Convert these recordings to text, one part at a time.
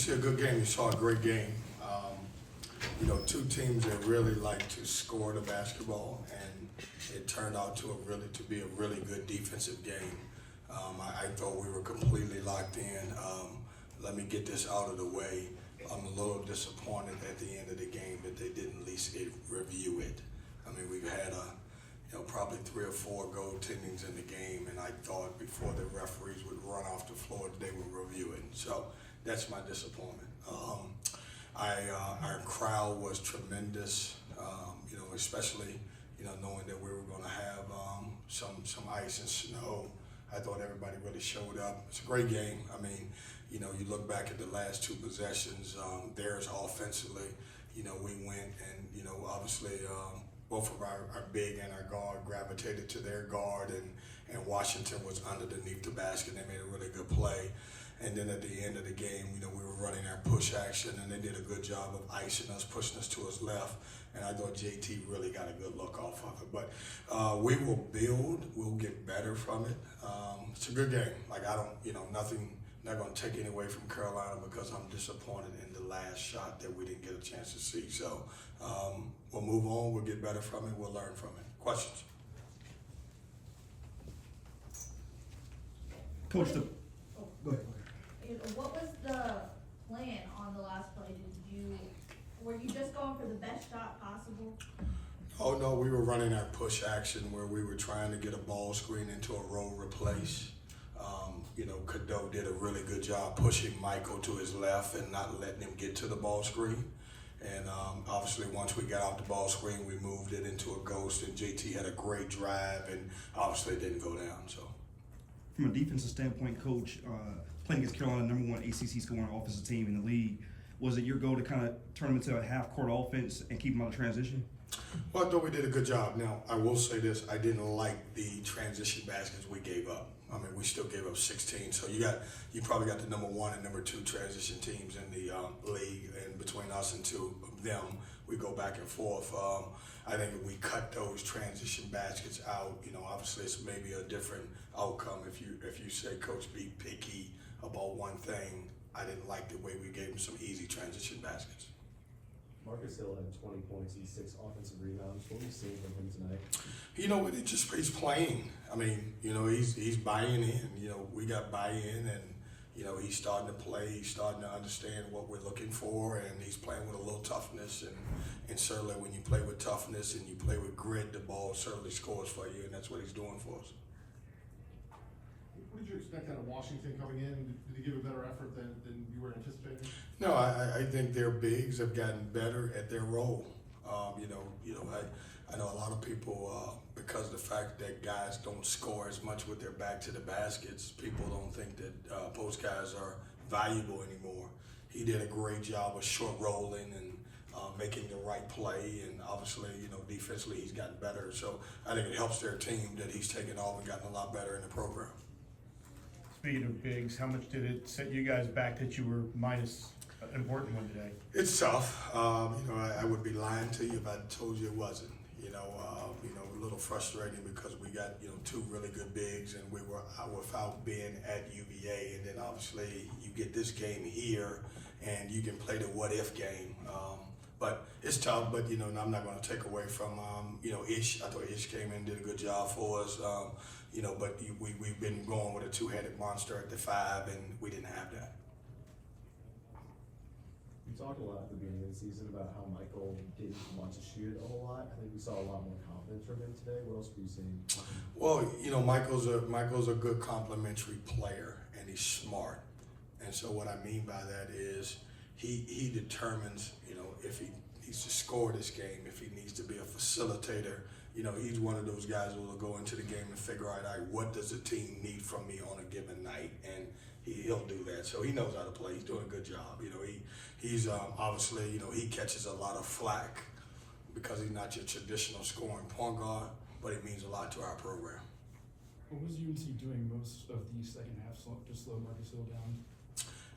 see a good game, you saw a great game. Two teams that really like to score the basketball, and it turned out to be a really good defensive game. I thought we were completely locked in. Let me get this out of the way. I'm a little disappointed at the end of the game that they didn't at least review it. I mean, we've had probably 3 or 4 goaltendings in the game, and I thought before the referees would run off the floor that they would review it. So that's my disappointment. Our crowd was tremendous, especially knowing that we were going to have some ice and snow. I thought everybody really showed up. It's a great game. I mean, you look back at the last 2 possessions, theirs offensively, we went and, obviously both of our big and our guard gravitated to their guard, and Washington was underneath the basket. They made a really good play. And then at the end of the game, we were running our push action, and they did a good job of icing us, pushing us to his left. And I thought JT really got a good look off of it. But we will build. We'll get better from it. It's a good game. Like, I don't, nothing, not going to take any away from Carolina because I'm disappointed in the last shot that we didn't get a chance to see. So we'll move on. We'll get better from it. We'll learn from it. Questions? Coach, go ahead. What was the plan on the last play? Were you just going for the best shot possible? Oh no, we were running our push action where we were trying to get a ball screen into a roll replace. Cadeau did a really good job pushing Michael to his left and not letting him get to the ball screen. And obviously once we got off the ball screen, we moved it into a ghost, and JT had a great drive, and obviously it didn't go down. So, from a defensive standpoint, Coach, playing against Carolina, #1 ACC scoring offensive team in the league, was it your goal to kind of turn them into a half-court offense and keep them out of transition? Well, I thought we did a good job. Now, I will say this. I didn't like the transition baskets we gave up. I mean, we still gave up 16. So you probably got the #1 and #2 transition teams in the league, and between us and 2 of them, we go back and forth. I think if we cut those transition baskets out, obviously it's maybe a different outcome. If you say, Coach, be picky about one thing, I didn't like the way we gave him some easy transition baskets. Marcus Hill had 20 points, he's 6 offensive rebounds. What are you seeing from him tonight? He's playing. I mean, he's buying in. We got buy-in, and he's starting to play. He's starting to understand what we're looking for, and he's playing with a little toughness. And certainly, when you play with toughness and you play with grit, the ball certainly scores for you, and that's what he's doing for us. What did you expect out of Washington coming in? Did he give a better effort than you were anticipating? No, I think their bigs have gotten better at their role. I know a lot of people, because of the fact that guys don't score as much with their back to the baskets, people don't think that post guys are valuable anymore. He did a great job of short rolling and making the right play, and obviously, defensively he's gotten better. So I think it helps their team that he's taken off and gotten a lot better in the program. Speaking of bigs, how much did it set you guys back that you were minus an important one today? It's tough. I would be lying to you if I told you it wasn't. A little frustrating because we got 2 really good bigs, and we were without being at UVA, and then obviously you get this game here, and you can play the what if game. But it's tough. But I'm not going to take away from Ish. I thought Ish came in and did a good job for us. But we've been going with a 2-headed monster at the 5, and we didn't have that. You talked a lot at the beginning of the season about how Michael didn't want to shoot a whole lot. I think we saw a lot more confidence from him today. What else were you seeing? Well, Michael's a good complementary player, and he's smart. And so what I mean by that is he determines, if he needs to score this game, if he needs to be a facilitator. He's one of those guys who will go into the game and figure out, what does the team need from me on a given night, and he'll do that. So he knows how to play. He's doing a good job. He's obviously, he catches a lot of flack because he's not your traditional scoring point guard, but it means a lot to our program. What was UNC doing most of the second half to slow Marcus Hill down?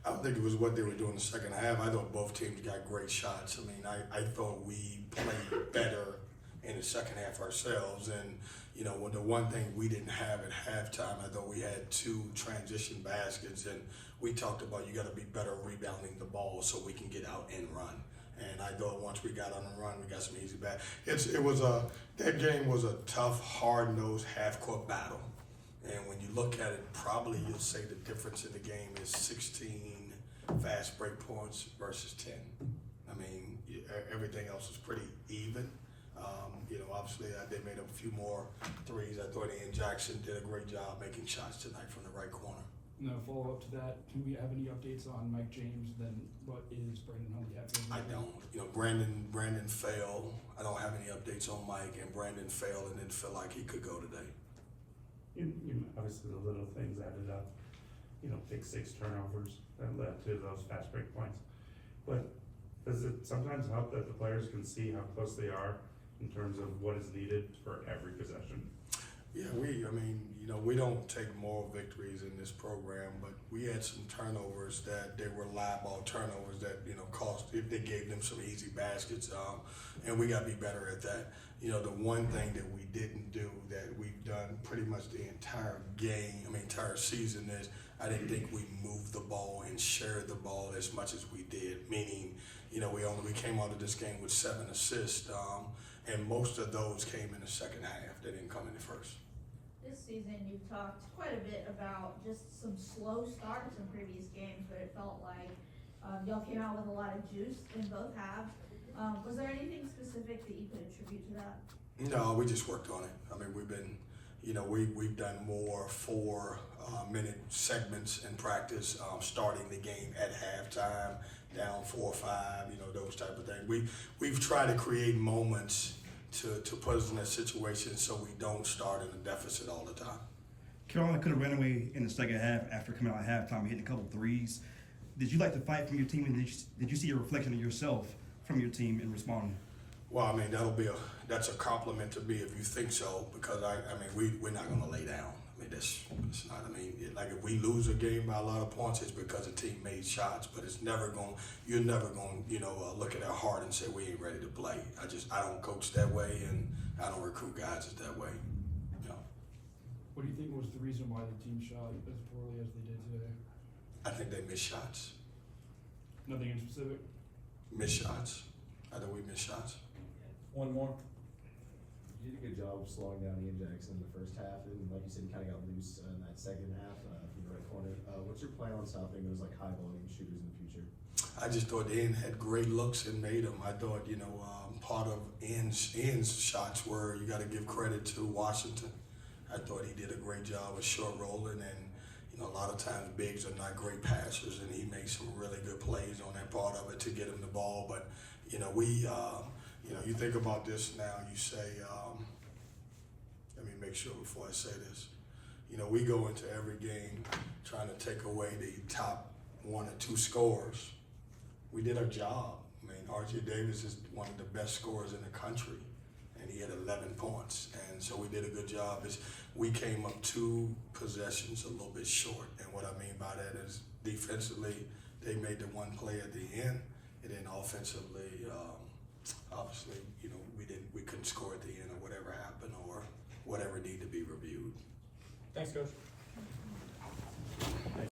I don't think it was what they were doing in the second half. I thought both teams got great shots. I mean, I thought we played better in the second half ourselves. And, you know, when the one thing we didn't have at halftime, I thought we had 2 transition baskets, and we talked about you got to be better rebounding the ball so we can get out and run. And I thought once we got on the run, we got some easy back. That game was a tough, hard-nosed half-court battle. And when you look at it, probably you'll say the difference in the game is 16 fast break points versus 10. I mean, everything else was pretty even. You know, obviously they made a few more threes. I thought Ian Jackson did a great job making shots tonight from the right corner. No follow up to that. Do we have any updates on Mike James? Then what is Brandon Huntley having? I don't. You know, Brandon failed. I don't have any updates on Mike, and Brandon failed and didn't feel like he could go today. Obviously, the little things added up. Pick 6 turnovers that led to those fast break points. But does it sometimes help that the players can see how close they are in terms of what is needed for every possession? Yeah, we don't take moral victories in this program, but we had some turnovers that they were live ball turnovers that, cost, if they gave them some easy baskets, and we got to be better at that. The one thing that we didn't do that we've done pretty much the entire entire season is I didn't think we moved the ball and shared the ball as much as we did, meaning, we came out of this game with 7 assists, and most of those came in the second half. They didn't come in the first. This season, you've talked quite a bit about just some slow starts in previous games, but it felt like y'all came out with a lot of juice in both halves. Was there anything specific that you could attribute to that? No, we just worked on it. We've been, we've done more 4-minute segments in practice, starting the game at halftime, down 4 or 5, those type of things. We've tried to create moments to put us in that situation so we don't start in a deficit all the time. Carolina could have ran away in the second half after coming out at halftime and hitting a couple threes. Did you like the fight from your team, and did you see a reflection of yourself from your team in responding? Well, that's a compliment to me if you think so, because we're not going to lay down. That's not. Like if we lose a game by a lot of points, it's because the team made shots. But it's never going. You're never going. Look at our heart and say we ain't ready to play. I don't coach that way, and I don't recruit guys that way. What do you think was the reason why the team shot as poorly as they did today? I think they missed shots. Nothing in specific? Missed shots. I think we missed shots. One more. You did a good job of slowing down Ian Jackson in the first half, and like you said, he kind of got loose in that second half from the right corner. What's your plan on stopping those high volume shooters in the future? I just thought Ian had great looks and made them. I thought part of Ian's shots were you got to give credit to Washington. I thought he did a great job of short rolling, and a lot of times bigs are not great passers, and he made some really good plays on that part of it to get him the ball. But you think about this now, you say, let me make sure before I say this. We go into every game trying to take away the top 1 or 2 scorers. We did our job. R.J. Davis is one of the best scorers in the country, and he had 11 points. And so we did a good job. We came up 2 possessions a little bit short. And what I mean by that is defensively, they made the one play at the end, and then offensively, obviously, we couldn't score at the end or whatever happened or whatever needed to be reviewed. Thanks, Coach.